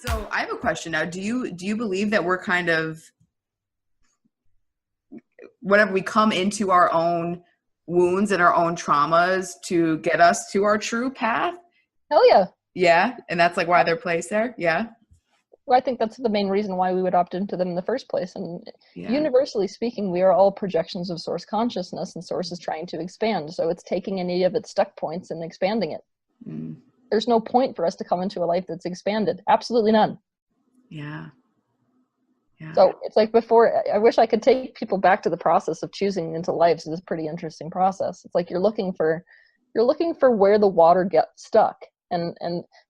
So I have a question now. Do you believe that we're kind of whenever we come into our own wounds and our own traumas to get us to our true path? Hell yeah. Yeah, and that's like why they're placed there. Yeah, Well, I think that's the main reason why we would opt into them in the first place. And yeah. universally speaking, we are all projections of source consciousness, and source is trying to expand. So it's taking any of its stuck points and expanding it. Mm, There's no point for us to come into a life that's expanded. Absolutely none. yeah, yeah. So it's like before, I wish I could take people back to the process of choosing into lives. It's a pretty interesting process. It's like you're looking for where the water gets stuck. And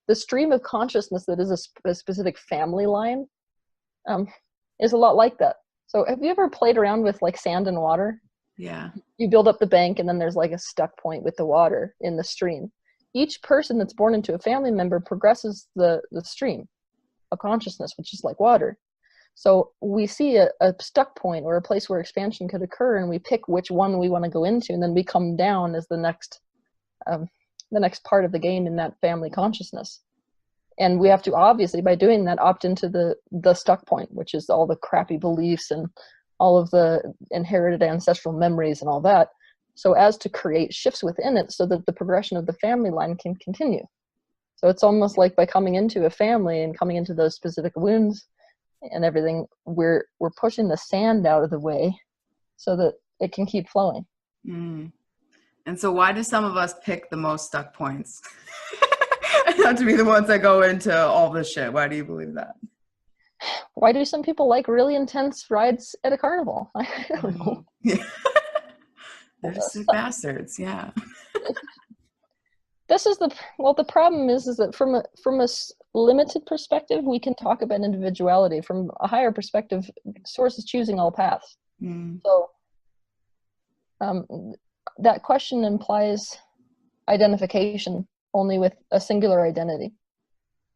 the stream of consciousness that is a specific family line um, is a lot like that. So have you ever played around with like sand and water? Yeah. You build up the bank and then there's like a stuck point with the water in the stream. Each person that's born into a family member progresses the stream of consciousness, which is like water. So we see a stuck point or a place where expansion could occur, and we pick which one we want to go into, and then we come down as um, the next part of the game in that family consciousness. And we have to obviously, by doing that, opt into the stuck point, which is all the crappy beliefs and all of the inherited ancestral memories and all that, so as to create shifts within it so that the progression of the family line can continue. So it's almost like by coming into a family and coming into those specific wounds and everything, we're pushing the sand out of the way so that it can keep flowing. Mm. And so why do some of us pick the most stuck points? Not to be the ones that go into all this shit. Why do you believe that? Why do some people like really intense rides at a carnival? I don't know. Yeah. They're just sick bastards. Yeah. This is the problem is that from a limited perspective, we can talk about individuality. From a higher perspective, source is choosing all paths. Mm. So um, that question implies identification only with a singular identity,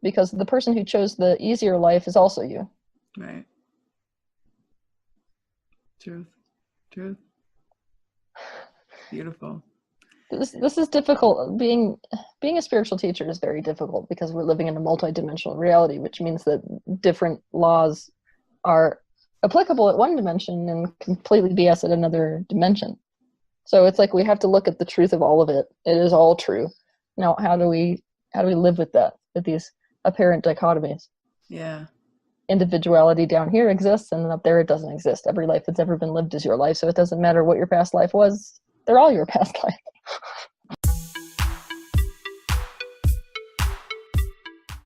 because the person who chose the easier life is also you. Right. Truth. Truth. Beautiful. This is difficult. Being a spiritual teacher is very difficult because we're living in a multidimensional reality, which means that different laws are applicable at one dimension and completely BS at another dimension. So it's like we have to look at the truth of all of it. It is all true. Now, how do we live with that, with these apparent dichotomies? Yeah. Individuality down here exists, and up there it doesn't exist. Every life that's ever been lived is your life, so it doesn't matter what your past life was. They're all your past life.